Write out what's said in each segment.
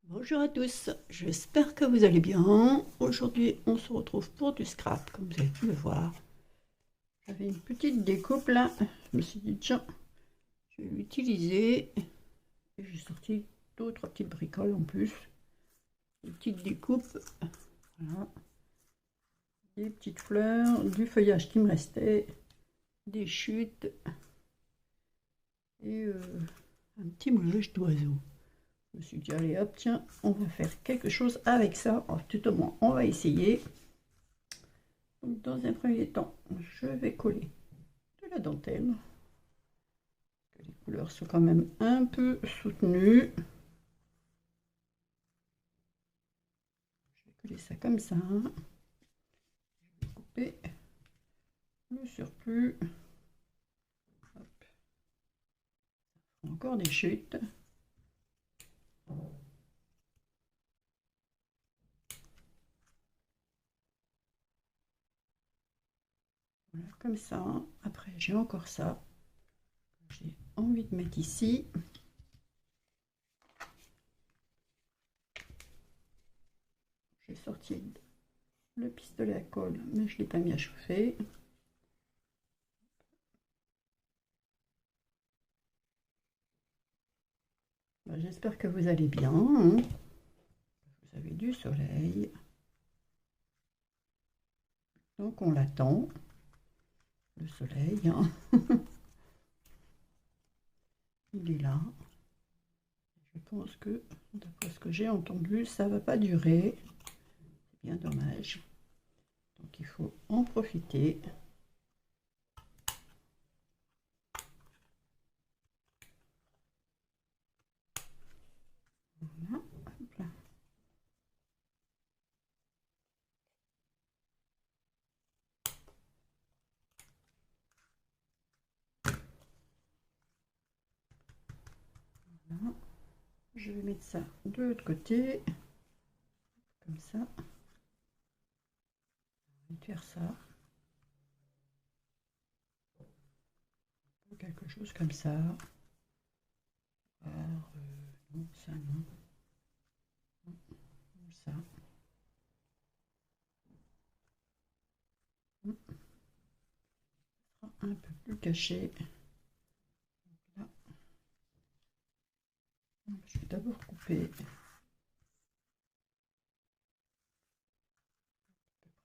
Bonjour à tous, j'espère que vous allez bien. Aujourd'hui, on se retrouve pour du scrap, comme vous avez pu le voir. J'avais une petite découpe là, je me suis dit tiens, je vais l'utiliser. Et j'ai sorti d'autres petites bricoles en plus. Des petites découpes, voilà. Des petites fleurs, du feuillage qui me restait, des chutes et un petit moulage d'oiseaux. Je me suis dit allez hop, tiens, on va faire quelque chose avec ça. Alors, tout au moins, on va essayer. Donc, dans un premier temps, je vais coller de la dentelle. Les couleurs sont quand même un peu soutenues. Je vais coller ça comme ça. Je vais couper le surplus. Hop. Encore des chutes. Voilà, comme ça. Après, j'ai encore ça. J'ai envie de mettre ici. J'ai sorti le pistolet à colle, mais je ne l'ai pas mis à chauffer. J'espère que vous allez bien. Vous avez du soleil. Donc on l'attend, le soleil. Il est là. Je pense que, d'après ce que j'ai entendu, ça va pas durer. C'est bien dommage. Donc il faut en profiter. Voilà. Hop là. Voilà. Je vais mettre ça de l'autre côté, comme ça. Je vais faire ça. Quelque chose comme ça. Alors, non, ça non. Comme ça. Un peu plus caché. Là. Je vais d'abord couper à peu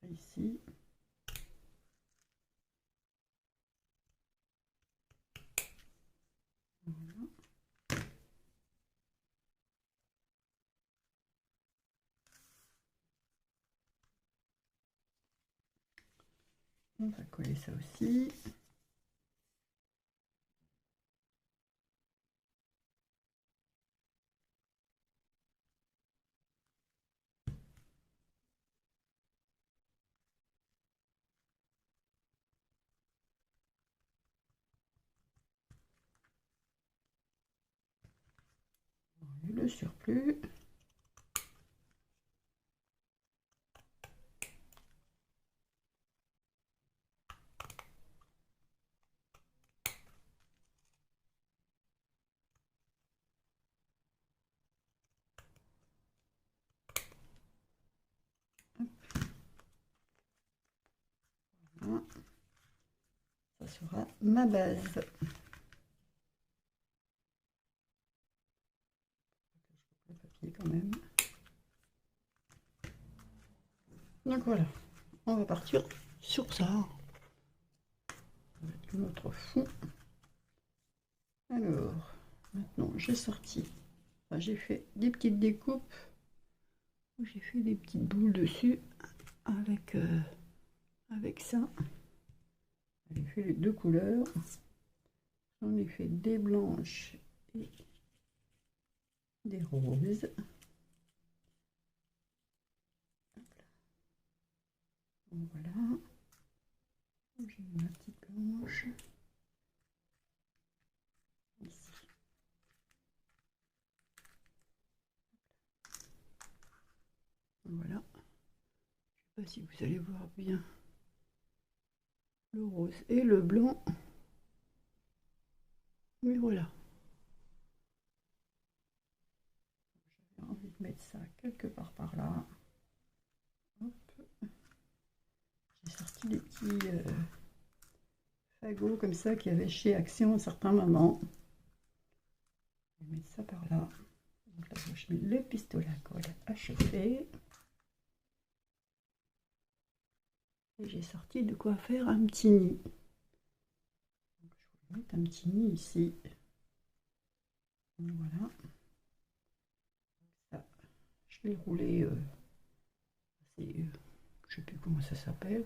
près ici. Voilà. On va coller ça aussi. Le surplus. Voilà. Ça sera ma base. Le papier quand même. Donc voilà, on va partir sur ça. On va mettre notre fond. Alors, maintenant j'ai sorti, enfin, j'ai fait des petites découpes. J'ai fait des petites boules dessus avec, avec ça. J'ai fait les deux couleurs. J'en ai fait des blanches et des roses. Voilà. J'ai ma petite blanche. Ici. Voilà. Je ne sais pas si vous allez voir bien le rose et le blanc. Mais voilà. J'ai envie de mettre quelque part par là. J'ai sorti des petits fagots comme ça qu'il y avait chez Action à un certain moment. Je vais mettre ça par là. Donc là, je mets le pistolet à colle à chauffer. Et j'ai sorti de quoi faire un petit nid. Donc, je vais mettre un petit nid ici. Voilà. Ça, je l'ai roulé. Je ne sais plus comment ça s'appelle.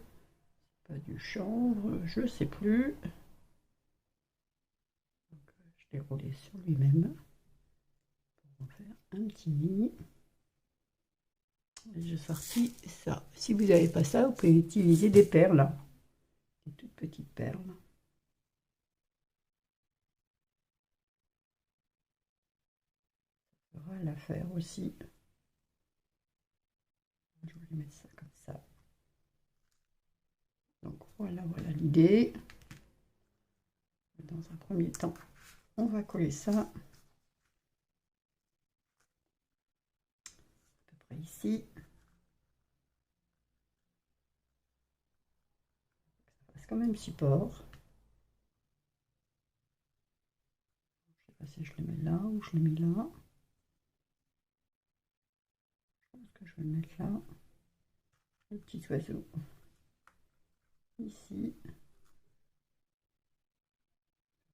Pas du chanvre, je sais plus. Donc, je l'ai roulé sur lui-même pour en faire un petit nid. J'ai sorti ça. Si vous n'avez pas ça, vous pouvez utiliser des perles, des toutes petites perles. Ça fera l'affaire aussi. Je vais mettre ça comme ça. Donc voilà l'idée. Dans un premier temps, on va coller ça à peu près ici. Ça fasse quand même support. Je ne sais pas si je le mets là ou je le mets là. Je pense que je vais le mettre là. Le petit oiseau ici,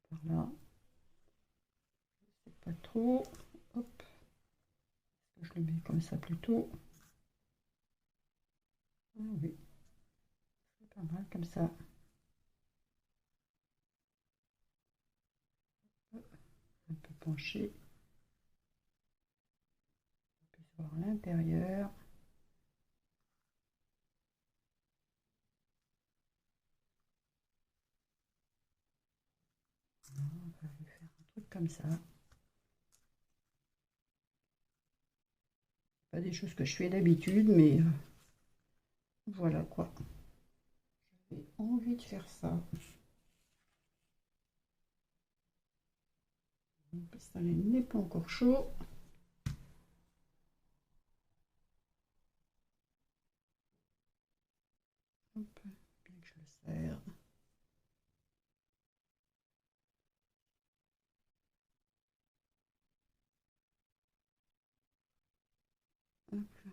par là. Je ne sais pas trop. Hop. Je le mets comme ça plutôt. Ah oui, c'est pas mal comme ça. Un peu penché. On peut voir l'intérieur. On va lui faire un truc comme ça. Pas des choses que je fais d'habitude, mais voilà quoi. J'ai envie de faire ça. Mon pistolet n'est pas encore chaud. Hop, bien que je le serre. Hop. Je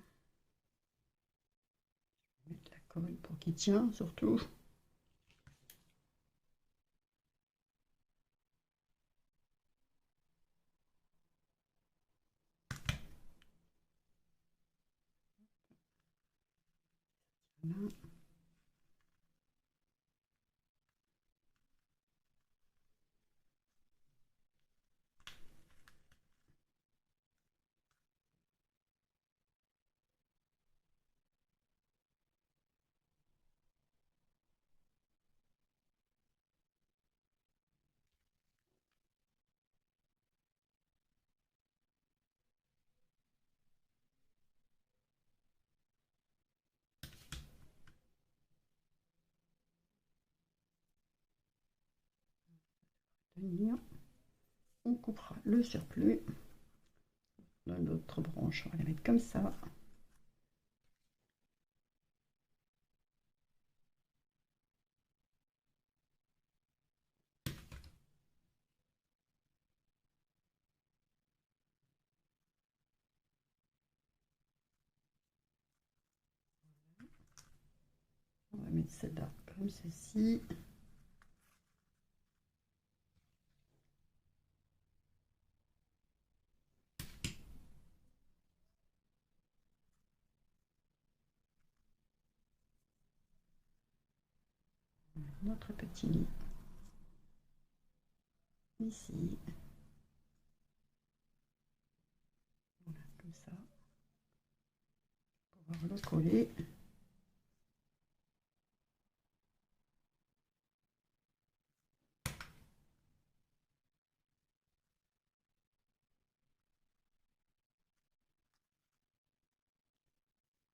vais mettre la colle pour qu'il tienne surtout. Voilà. On coupera le surplus. Dans l'autre branche, on va la mettre comme ça. On va mettre celle-là comme ceci. Notre petit lit ici. Voilà, comme ça. Pour pouvoir le coller.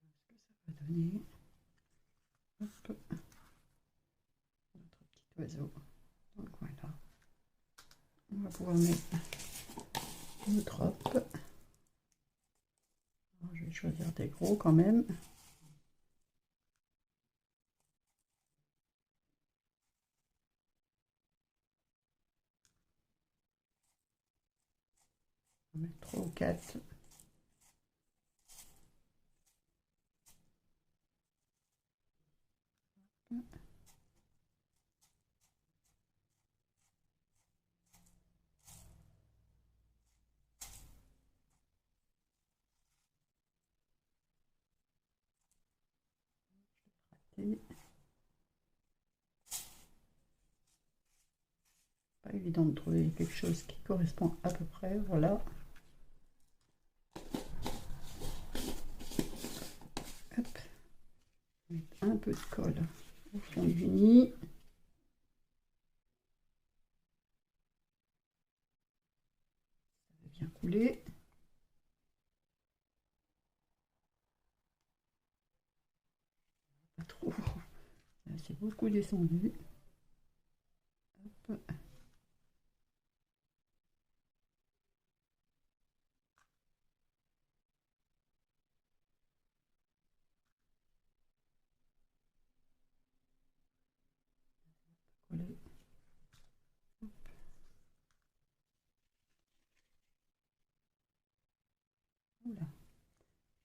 Ce que ça va donner. Hop. Notre petit oiseau. Donc voilà. On va pouvoir mettre notre robe. Alors, je vais choisir des gros quand même. On va mettre 3 ou 4. Pas évident de trouver quelque chose qui correspond à peu près, voilà. Hop. Mettre un peu de colle au fond du nid. Ça va bien couler. Pas trop. Là, c'est beaucoup descendu. Hop. Coller. Voilà.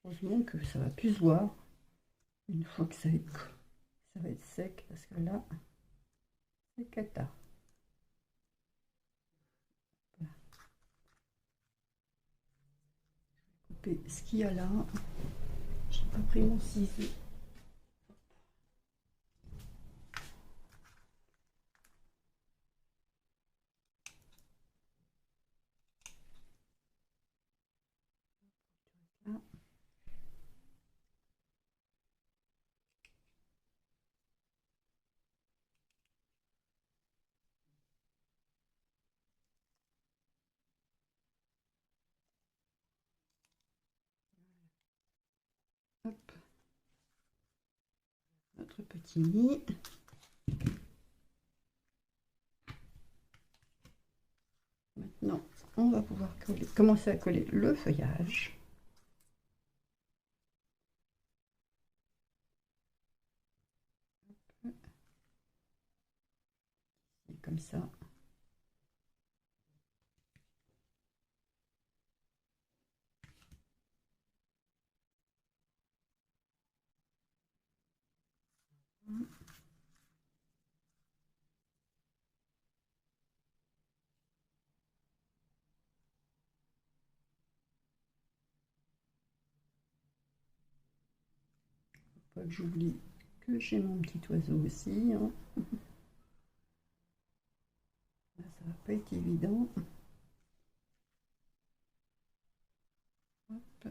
Heureusement que ça va plus se voir une fois que ça va être sec, parce que là, c'est cata. Voilà. Couper ce qu'il y a là. J'ai pas pris mon ciseau. Là. Hop. Notre petit nid. Maintenant, on va pouvoir commencer à coller le feuillage. Et comme ça. Pas que j'oublie que j'ai mon petit oiseau aussi. Hein. Là, ça va pas être évident. Hop.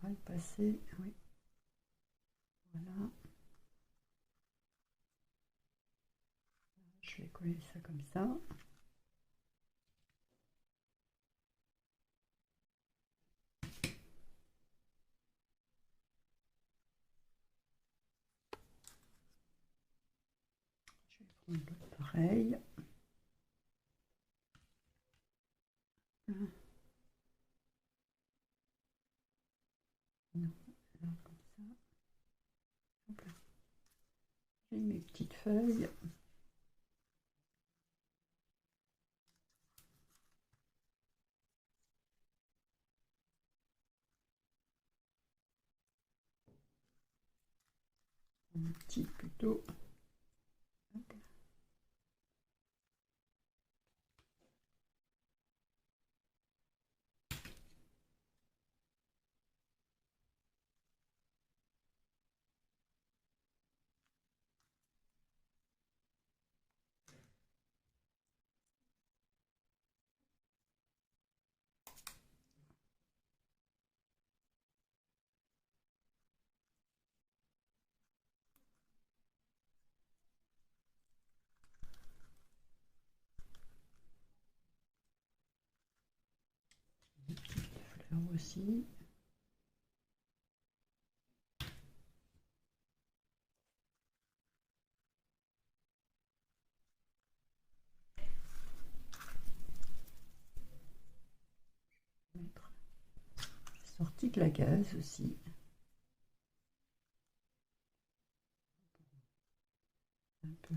À le passer, oui. Voilà. Je vais coller ça comme ça. Je vais prendre l'autre pareil. Non, là, comme ça. Hop là. J'ai mes petites feuilles. Un petit plutôt. Hop. Fleurs aussi. sorti de la gaze aussi. Un peu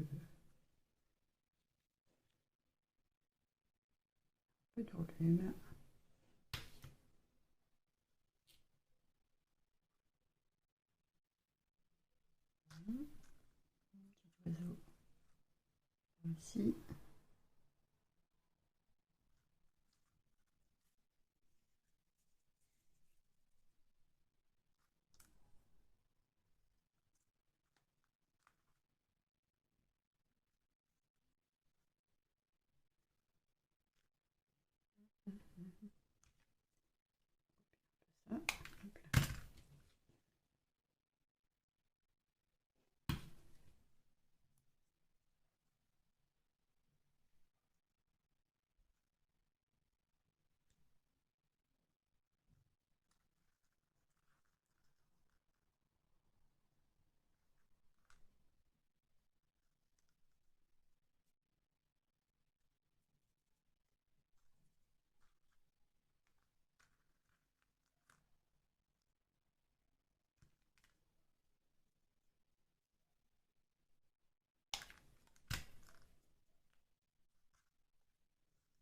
de volume. Oiseau ici. Ça.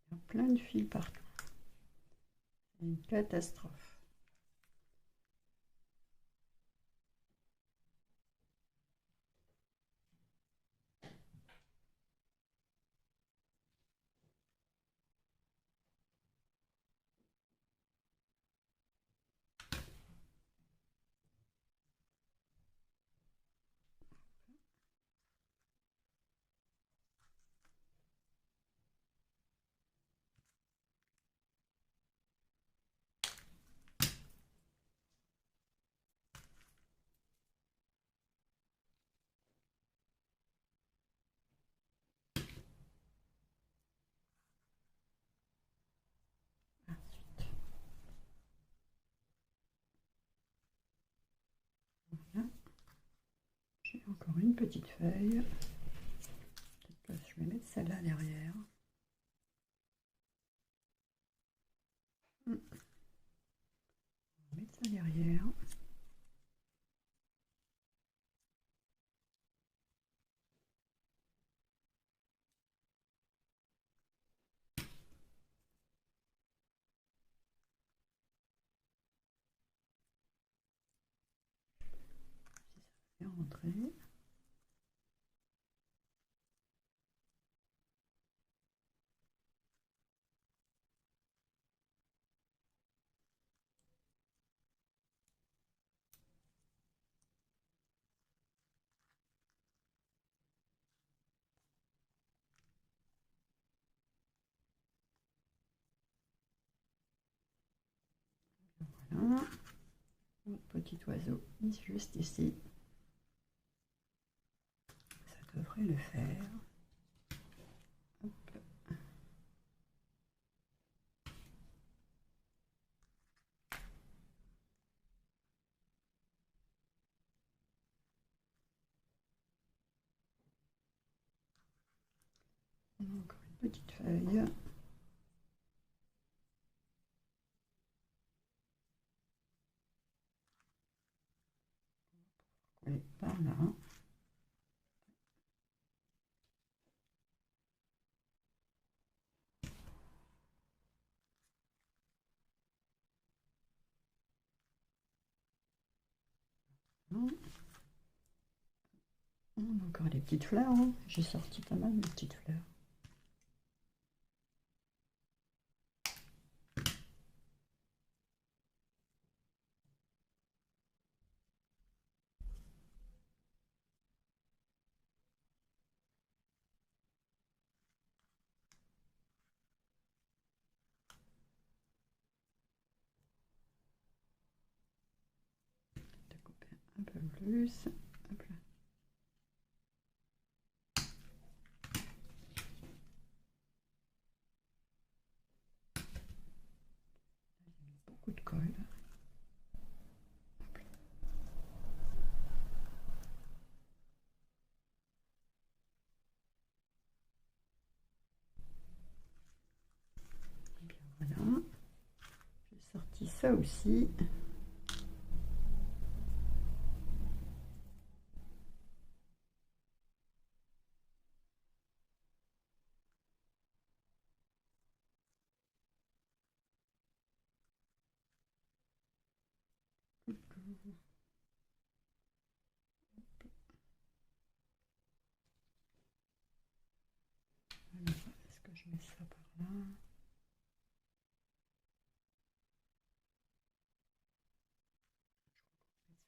Il y a plein de fils partout. C'est une catastrophe. Ensuite, voilà. J'ai encore une petite feuille. Je vais mettre celle-là derrière. On va mettre ça derrière. Si ça fait rentrer. Voilà. Notre petit oiseau juste ici. Ça devrait le faire. Hop. Encore une petite feuille. Coller par là. On a encore des petites fleurs. Hein. J'ai sorti pas mal de petites fleurs. Découper un peu plus. Hop là. Beaucoup de colle. Voilà. J'ai sorti ça ça aussi. Est-ce que je mets ça par là?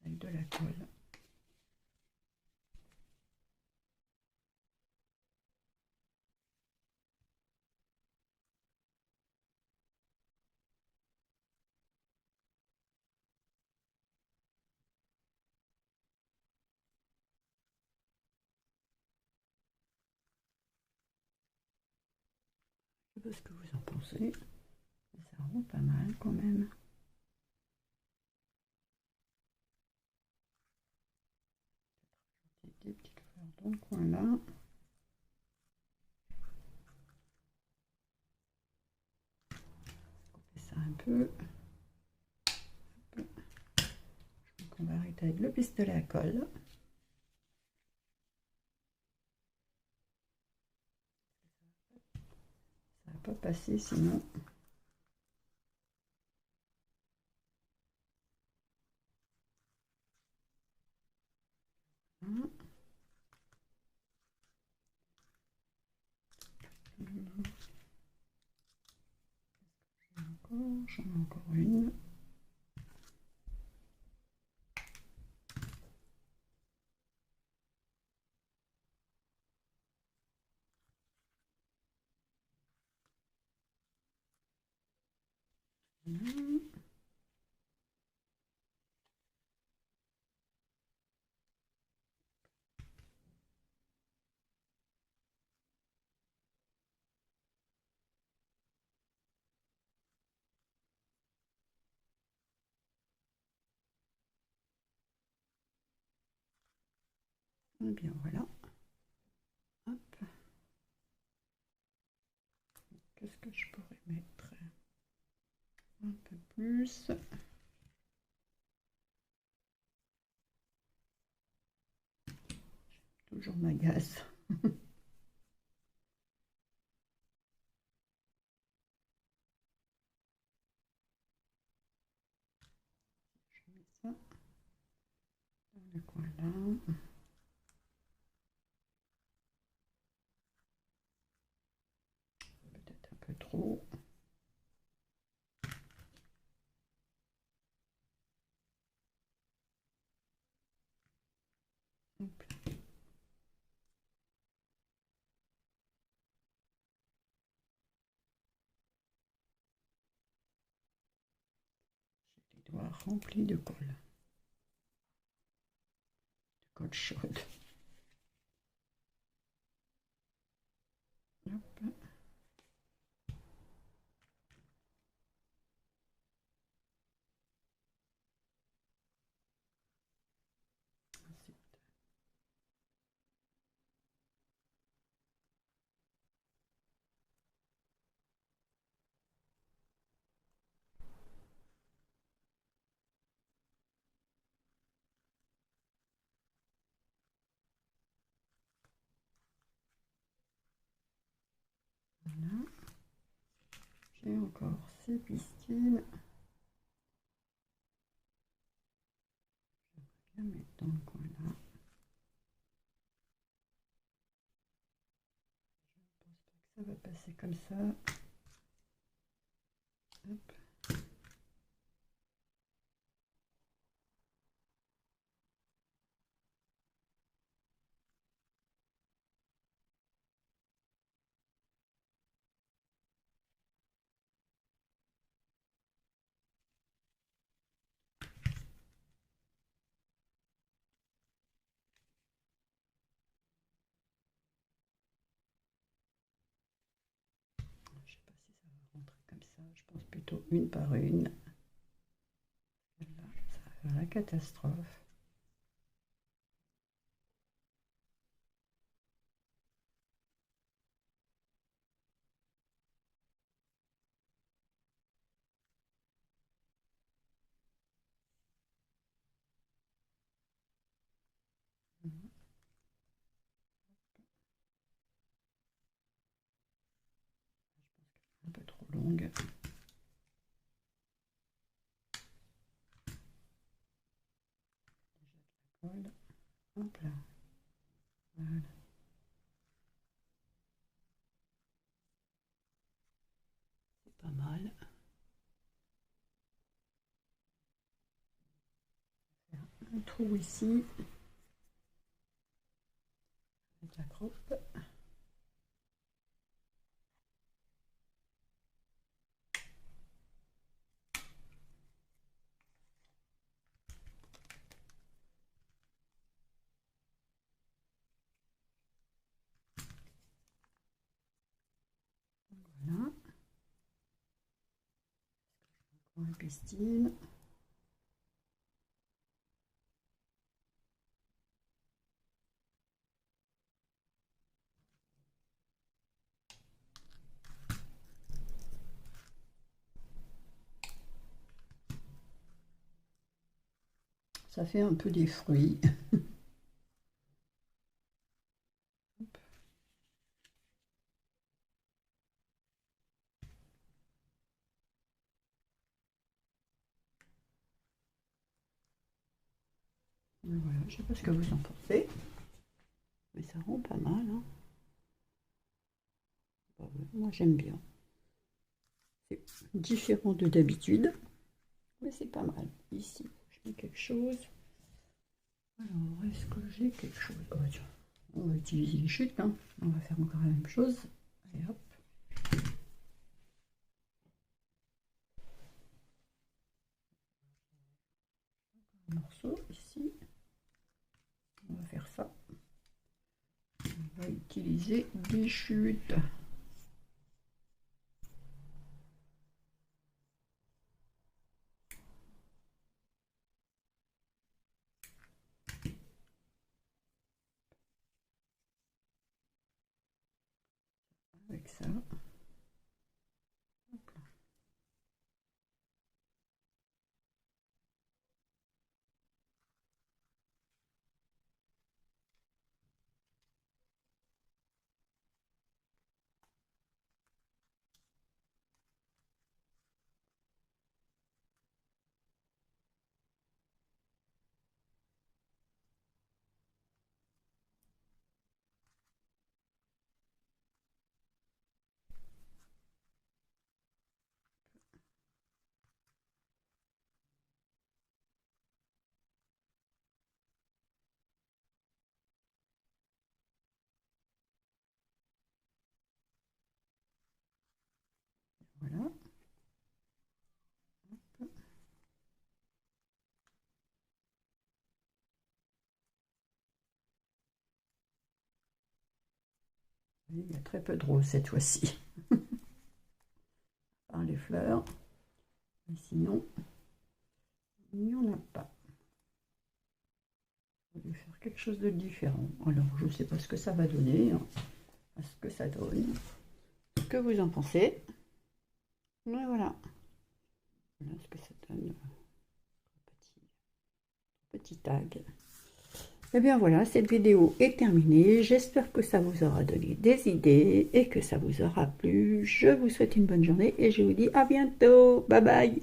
Avec de la colle. Je sais pas ce que vous en pensez. Ça rend pas mal quand même. Des petites fleurs dans le coin là. Couper ça un peu. Donc on va arrêter avec le pistolet à colle. Ça va pas passer sinon. Voilà. J'en ai encore une. Et bien voilà. Hop. Qu'est-ce que je pourrais mettre un peu plus? Toujours m'agace. Je mets ça dans le coin là. Peut-être un peu trop. Hop. J'ai les doigts remplis de colle. De colle chaude. Hop. Voilà. J'ai encore ces pistils. Je vais bien mettre dans le coin là. Je pense pas que ça va passer comme ça. Hop. Je sais pas si ça va rentrer comme ça. Je pense plutôt une par une. Là, ça va faire la catastrophe. longue. Hop là. Voilà. C'est pas mal. Un trou ici. Avec la croppe. Voilà. Encore une pistine. Ça fait un peu des fruits. Voilà, je sais pas ce que vous en pensez, mais ça rend pas mal. Hein. Moi j'aime bien. C'est différent de d'habitude, mais c'est pas mal. Ici, je mets quelque chose. Alors, est-ce que j'ai quelque chose? Oh, tiens, on va utiliser les chutes. Hein. On va faire encore la même chose. Allez hop. Un morceau ici. On va faire ça. On va utiliser des chutes. Avec ça. Voilà. Il y a très peu de rose cette fois-ci. Par les fleurs. Et sinon, il n'y en a pas. Je vais faire quelque chose de différent. Alors, je ne sais pas ce que ça va donner. Hein. Ce que ça donne. Ce que vous en pensez. Mais voilà. Voilà ce que ça donne. Petit tag. Et bien voilà, cette vidéo est terminée. J'espère que ça vous aura donné des idées et que ça vous aura plu. Je vous souhaite une bonne journée et je vous dis à bientôt. Bye bye.